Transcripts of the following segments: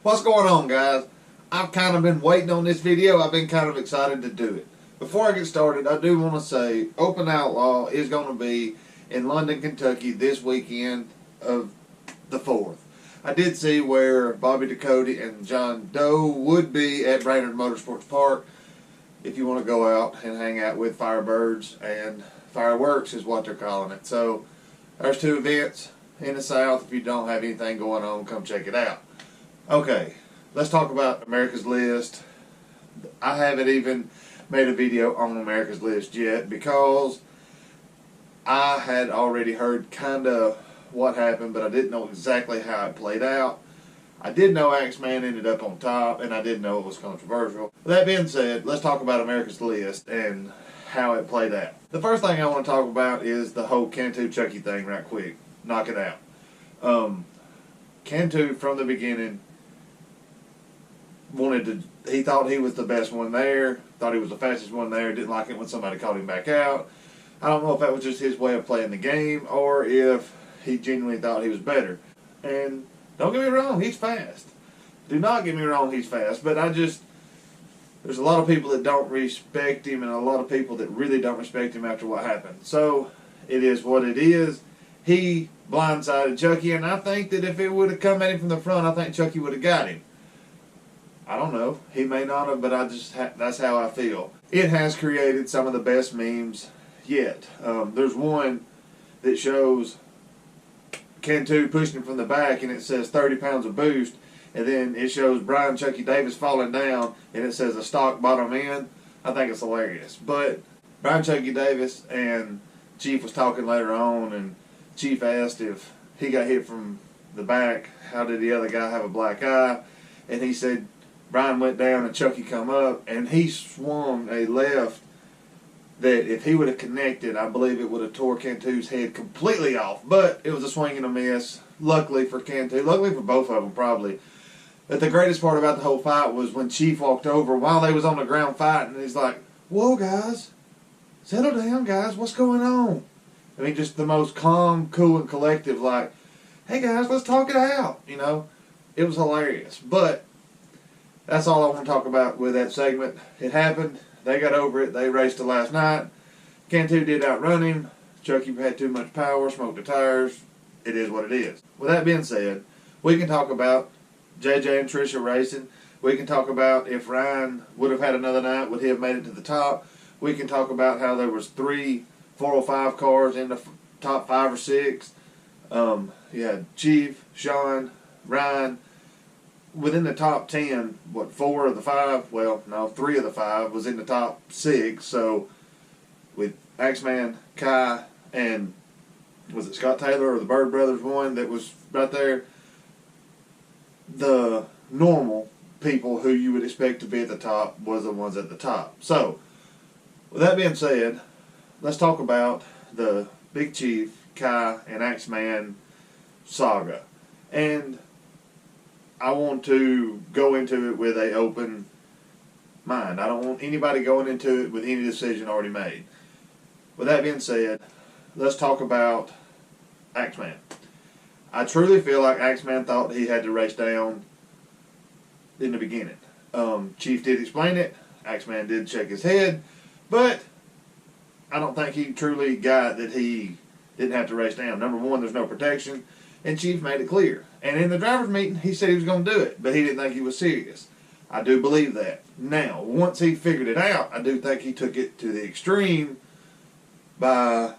What's going on, guys? I've kind of been waiting on this video. I've been kind of excited to do it. Before I get started, I do want to say Open Outlaw is going to be in London, Kentucky this weekend of the 4th. I did see where Bobby Ducote and John Doe would be at Brainerd Motorsports Park if you want to go out and hang out with Firebirds and Fireworks is what they're calling it. So there's two events in the South. If you don't have anything going on, come check it out. Okay, let's talk about America's List. I haven't even made a video on America's List yet because I had already heard kind of what happened, but I didn't know exactly how it played out. I did know Axeman ended up on top, and I did know it was controversial. With that being said, let's talk about America's List and how it played out. The first thing I want to talk about is the whole Cantu and Chucky thing right quick. Knock it out. Cantu, from the beginning, he thought he was the best one there, thought he was the fastest one there, didn't like it when somebody called him back out. I don't know if that was just his way of playing the game or if he genuinely thought he was better. And don't get me wrong, he's fast. Do not get me wrong, he's fast. But there's a lot of people that don't respect him and a lot of people that really don't respect him after what happened. So it is what it is. He blindsided Chucky, and I think that if it would have come at him from the front, I think Chucky would have got him. I don't know. He may not have, but that's how I feel. It has created some of the best memes yet. There's one that shows Cantu pushing him from the back, and it says 30 pounds of boost, and then it shows Brian Chucky Davis falling down, and it says a stock bottom end. I think it's hilarious. But Brian Chucky Davis and Chief was talking later on, and Chief asked if he got hit from the back, how did the other guy have a black eye? And he said Brian went down and Chucky come up, and he swung a left that if he would have connected, I believe it would have tore Cantu's head completely off. But it was a swing and a miss. Luckily for Cantu, luckily for both of them probably. But the greatest part about the whole fight was when Chief walked over while they was on the ground fighting, and he's like, "Whoa, guys, settle down, guys. What's going on?" I mean, just the most calm, cool, and collective. Like, "Hey, guys, let's talk it out." You know, it was hilarious. But that's all I want to talk about with that segment. It happened. They got over it. They raced it last night. Cantu did outrun him. Chucky had too much power, smoked the tires. It is what it is. With that being said, we can talk about JJ and Trisha racing. We can talk about if Ryan would have had another night, would he have made it to the top? We can talk about how there was 3 405 cars in the top 5 or 6. You had Chief, Sean, Ryan. Within the top 10, 4 of the 5? Well, no, 3 of the 5 was in the top 6. So, with Axman, Kai, and was it Scott Taylor or the Bird Brothers one that was right there? The normal people who you would expect to be at the top was the ones at the top. So, with that being said, let's talk about the Big Chief, Kai, and Axman saga. And I want to go into it with an open mind. I don't want anybody going into it with any decision already made. With that being said, let's talk about Axman. I truly feel like Axman thought he had to race down in the beginning. Chief did explain it. Axman did shake his head. But I don't think he truly got that he didn't have to race down. Number one, there's no protection. And Chief made it clear. And in the driver's meeting, he said he was going to do it, but he didn't think he was serious. I do believe that. Now, once he figured it out, I do think he took it to the extreme by,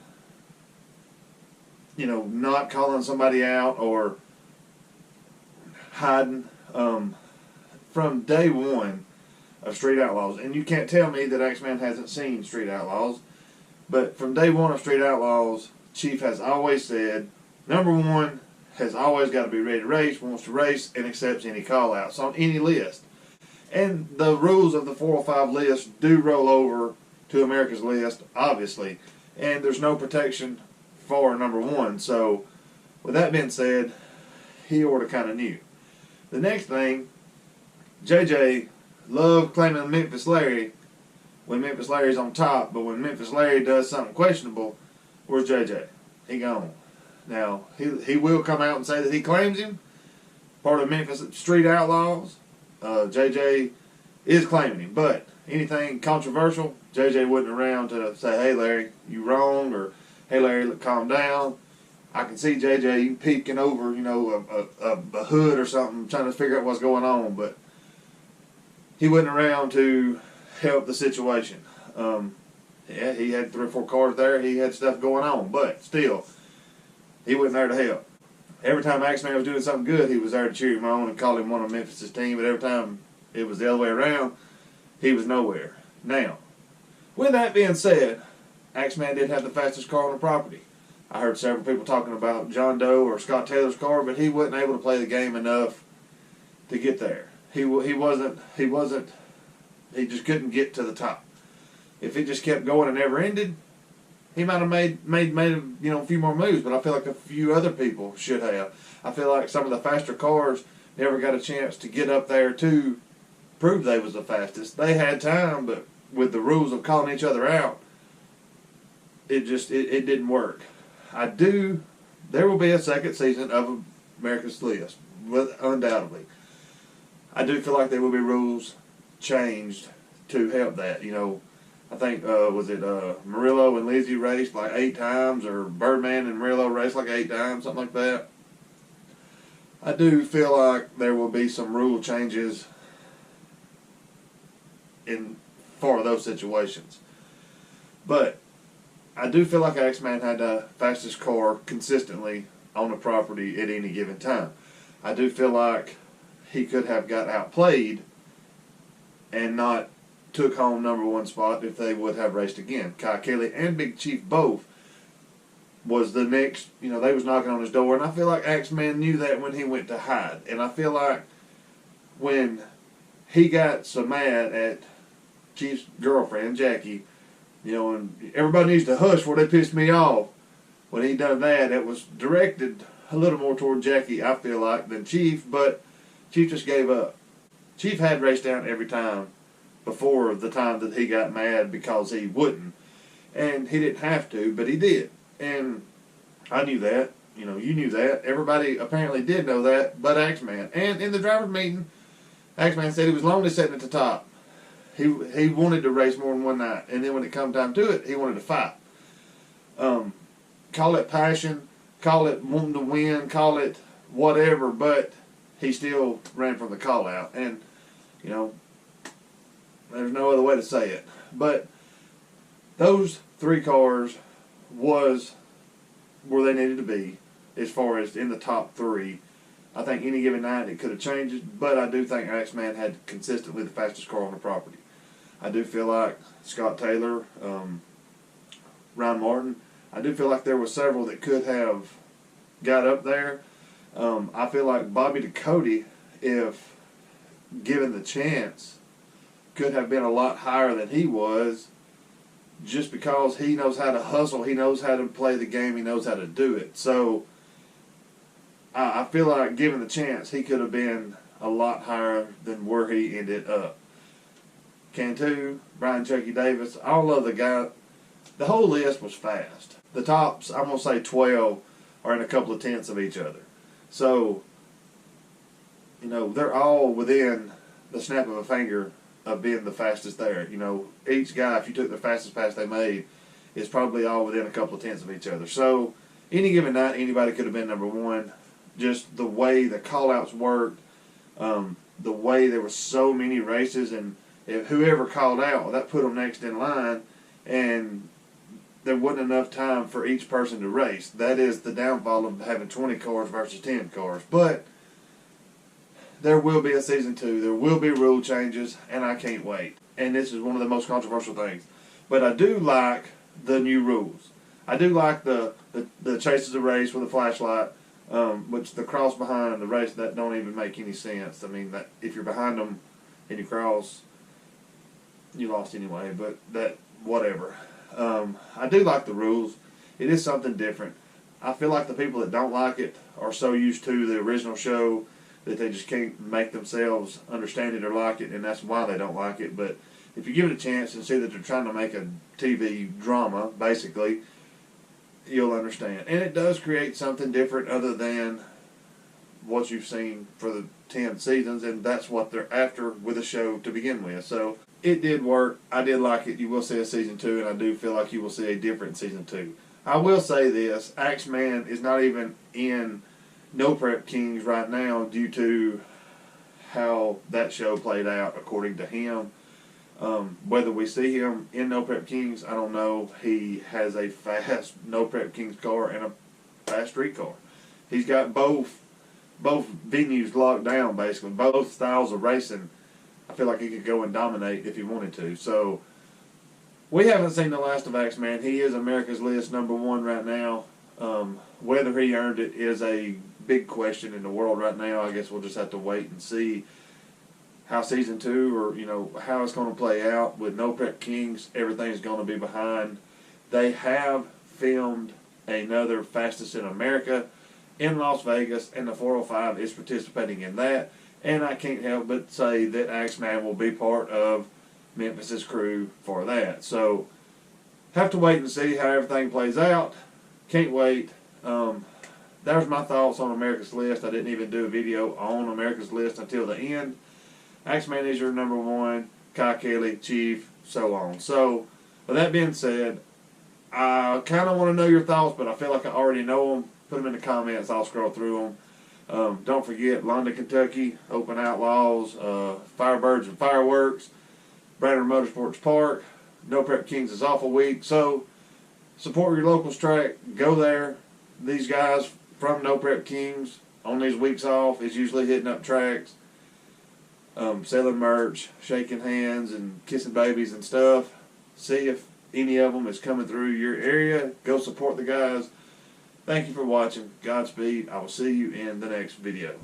not calling somebody out or hiding. From day one of Street Outlaws, and you can't tell me that Axman hasn't seen Street Outlaws, but from day one of Street Outlaws, Chief has always said, number one, has always got to be ready to race, wants to race, and accepts any call-outs on any list. And the rules of the 405 list do roll over to America's List, obviously, and there's no protection for number one. So, with that being said, he ought to kind of knew. The next thing, JJ loved claiming Memphis Larry when Memphis Larry's on top, but when Memphis Larry does something questionable, where's JJ? He gone. Now, he will come out and say that he claims him, part of Memphis Street Outlaws. JJ is claiming him, but anything controversial, JJ wasn't around to say, "Hey Larry, you wrong," or "Hey Larry, look, calm down." I can see JJ peeking over, a hood or something, trying to figure out what's going on, but he wasn't around to help the situation. Yeah, he had 3 or 4 cars there. He had stuff going on, but still, he wasn't there to help. Every time Axeman was doing something good, he was there to cheer him on and call him one of Memphis' team, but every time it was the other way around, he was nowhere. Now, with that being said, Axeman did have the fastest car on the property. I heard several people talking about John Doe or Scott Taylor's car, but he wasn't able to play the game enough to get there. He just couldn't get to the top. If it just kept going and never ended, he might have made a few more moves, but I feel like a few other people should have. I feel like some of the faster cars never got a chance to get up there to prove they was the fastest. They had time, but with the rules of calling each other out, it didn't work. There will be a second season of America's List, undoubtedly. I do feel like there will be rules changed to help that. I think, Murillo and Lizzie raced like 8 times, or Birdman and Murillo raced like 8 times, something like that. I do feel like there will be some rule changes for those situations. But I do feel like Axeman had the fastest car consistently on the property at any given time. I do feel like he could have got outplayed and not took home #1 spot if they would have raced again. KYE Kelly and Big Chief both was the next, they was knocking on his door, and I feel like Axeman knew that when he went to hide. And I feel like when he got so mad at Chief's girlfriend, Jackie, and everybody needs to hush where they pissed me off, when he done that, it was directed a little more toward Jackie, I feel like, than Chief, but Chief just gave up. Chief had raced down every time before the time that he got mad because he wouldn't. And he didn't have to, but he did. And I knew that. You knew that. Everybody apparently did know that, but Axeman. And in the driver's meeting, Axeman said he was lonely sitting at the top. He wanted to race more than one night. And then when it come time to it, he wanted to fight. Call it passion, call it wanting to win, call it whatever, but he still ran from the call out. And, there's no other way to say it. But those 3 cars was where they needed to be as far as in the top 3. I think any given night it could have changed it, but I do think Axeman had consistently the fastest car on the property. I do feel like Scott Taylor, Ryan Martin, I do feel like there were several that could have got up there. I feel like Bobby Ducote, if given the chance, could have been a lot higher than he was, just because he knows how to hustle, he knows how to play the game, he knows how to do it. So I feel like given the chance, he could have been a lot higher than where he ended up. Cantu, Brian Chucky Davis, all of the guys, the whole list was fast. The tops, I'm going to say 12, are in a couple of tenths of each other. So, they're all within the snap of a finger of being the fastest there. Each guy, if you took the fastest pass they made, is probably all within a couple of tenths of each other. So, any given night, anybody could have been #1. Just the way the call-outs worked, the way there were so many races, and if whoever called out, that put them next in line, and there wasn't enough time for each person to race. That is the downfall of having 20 cars versus 10 cars. But there will be a season 2. There will be rule changes, and I can't wait. And this is one of the most controversial things. But I do like the new rules. I do like the chases a race with a flashlight, which the cross behind the race, that don't even make any sense. I mean, that if you're behind them and you cross, you lost anyway, but that, whatever. I do like the rules. It is something different. I feel like the people that don't like it are so used to the original show that they just can't make themselves understand it or like it, and that's why they don't like it. But if you give it a chance and see that they're trying to make a TV drama, basically, you'll understand. And it does create something different other than what you've seen for the 10 seasons, and that's what they're after with the show to begin with. So it did work. I did like it. You will see a season 2, and I do feel like you will see a different season 2. I will say this, Axeman is not even in No Prep Kings right now due to how that show played out according to him. Whether we see him in No Prep Kings, I don't know. He has a fast No Prep Kings car and a fast street car. He's got both venues locked down, basically. Both styles of racing. I feel like he could go and dominate if he wanted to. So, we haven't seen the last of Axeman. He is America's List #1 right now. Whether he earned it is a big question in the world right now. I guess we'll just have to wait and see how season 2, or how it's going to play out. With No Prep Kings, everything's going to be behind. They have filmed another Fastest in America in Las Vegas, and the 405 is participating in that. And I can't help but say that Axeman will be part of Memphis's crew for that. So, have to wait and see how everything plays out. Can't wait. That was my thoughts on America's List. I didn't even do a video on America's List until the end. Axeman is your #1, KYE Kelleey, Chief, so on. So, with that being said, I kind of want to know your thoughts, but I feel like I already know them. Put them in the comments. I'll scroll through them. Don't forget, London, Kentucky, Open Outlaws, Firebirds and Fireworks, Brandon Motorsports Park. No Prep Kings is off a week. So, support your local track. Go there. These guys from No Prep Kings on these weeks off is usually hitting up tracks, selling merch, shaking hands, and kissing babies and stuff. See if any of them is coming through your area. Go support the guys. Thank you for watching. Godspeed. I will see you in the next video.